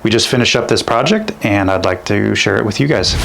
We just finished up this project and I'd like to share it with you guys.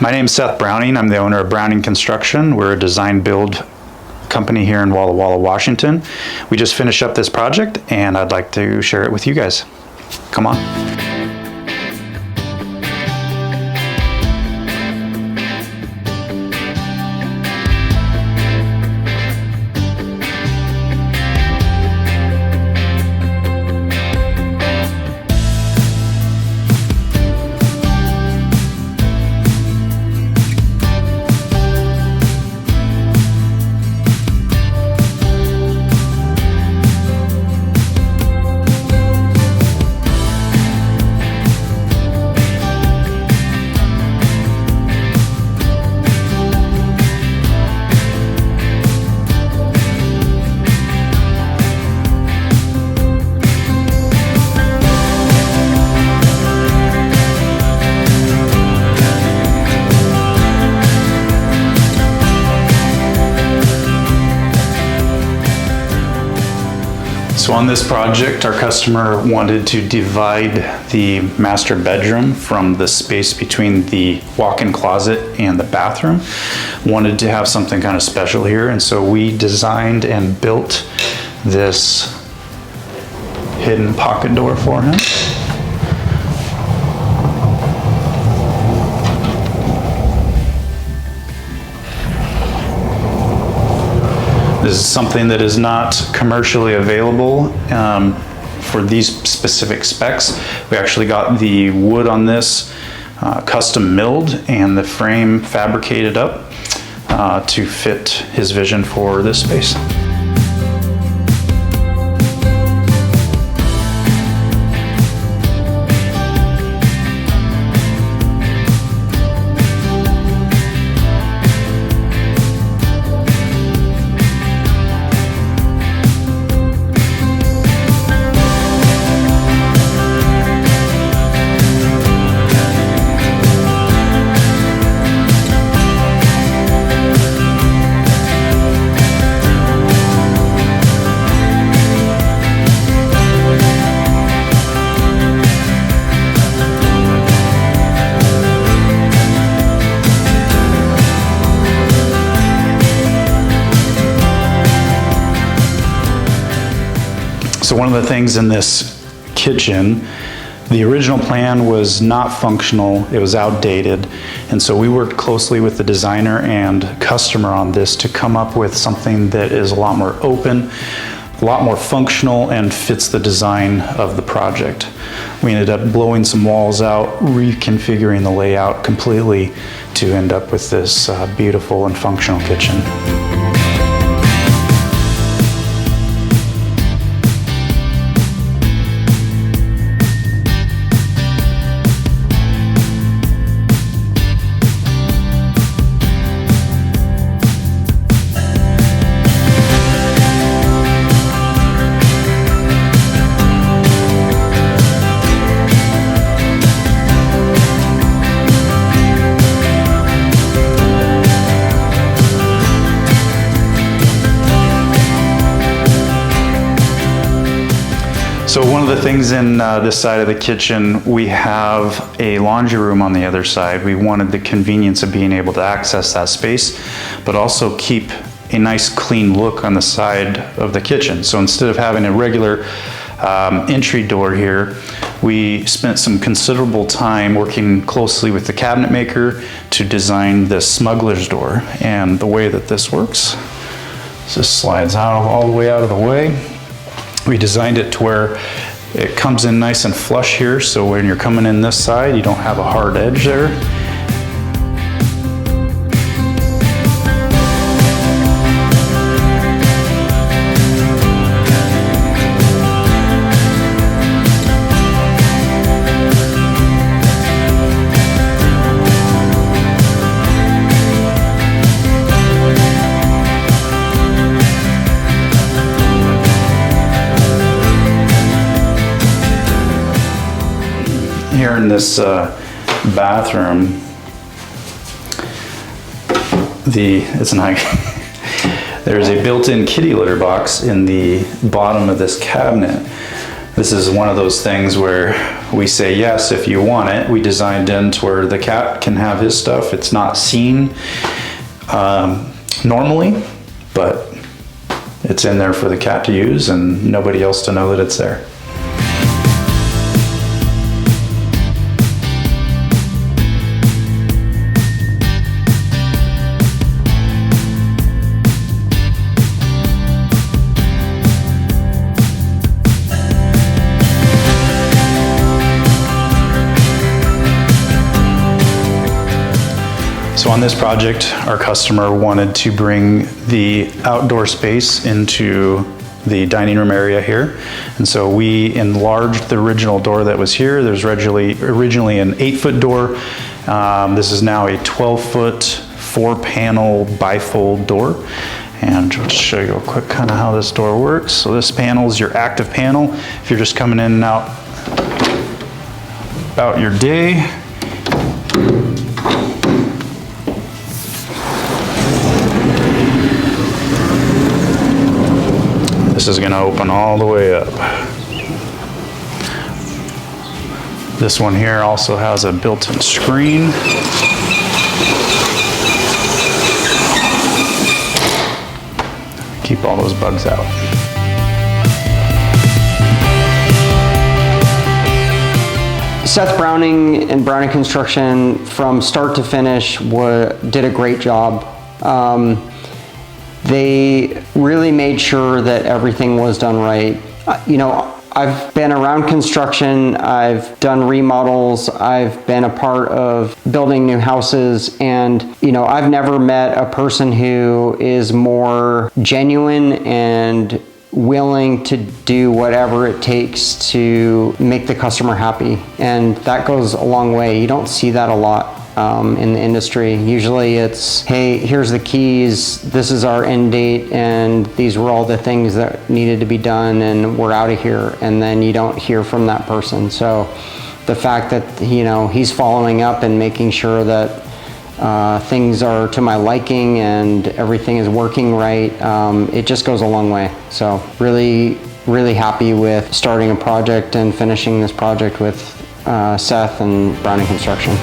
My name is Seth Browning. I'm the owner of Browning Construction. We're a design build company here in Walla Walla, Washington. We just finished up this project and I'd like to share it with you guys. Come on. So on this project, our customer wanted to divide the master bedroom from the space between the walk-in closet and the bathroom. Wanted to have something kind of special here, and so we designed and built this hidden pocket door for him. This is something that is not commercially available for these specific specs. We actually got the wood on this custom milled and the frame fabricated up to fit his vision for this space. So one of the things in this kitchen, the original plan was not functional, it was outdated, and so we worked closely with the designer and customer on this to come up with something that is a lot more open, a lot more functional, and fits the design of the project. We ended up blowing some walls out, reconfiguring the layout completely to end up with this beautiful and functional kitchen. So one of the things in this side of the kitchen, we have a laundry room on the other side. We wanted the convenience of being able to access that space, but also keep a nice clean look on the side of the kitchen. So instead of having a regular entry door here, we spent some considerable time working closely with the cabinet maker to design the smuggler's door. And the way that this works, this slides out all the way out of the way. We designed it to where it comes in nice and flush here, so when you're coming in this side, you don't have a hard edge there. Here in this bathroom, there's a built-in kitty litter box in the bottom of this cabinet. This is one of those things where we say yes if you want it. We designed in to where the cat can have his stuff. It's not seen normally, but it's in there for the cat to use and nobody else to know that it's there. So on this project, our customer wanted to bring the outdoor space into the dining room area here. And so we enlarged the original door that was here. There's originally an 8-foot door. This is now a 12-foot, 4-panel bifold door. And I'll just show you real quick kind of how this door works. So this panel is your active panel. If you're just coming in and out about your day. This is going to open all the way up. This one here also has a built-in screen. Keep all those bugs out. Seth Browning and Browning Construction, from start to finish, did a great job. They really made sure that everything was done right. You know, I've been around construction, I've done remodels, I've been a part of building new houses, and you know, I've never met a person who is more genuine and willing to do whatever it takes to make the customer happy. And that goes a long way. You don't see that a lot in the industry. Usually it's, hey, here's the keys, this is our end date, and these were all the things that needed to be done, and we're out of here. And then you don't hear from that person. So the fact that, you know, he's following up and making sure that things are to my liking and everything is working right, it just goes a long way. So really, really happy with starting a project and finishing this project with Seth and Browning Construction.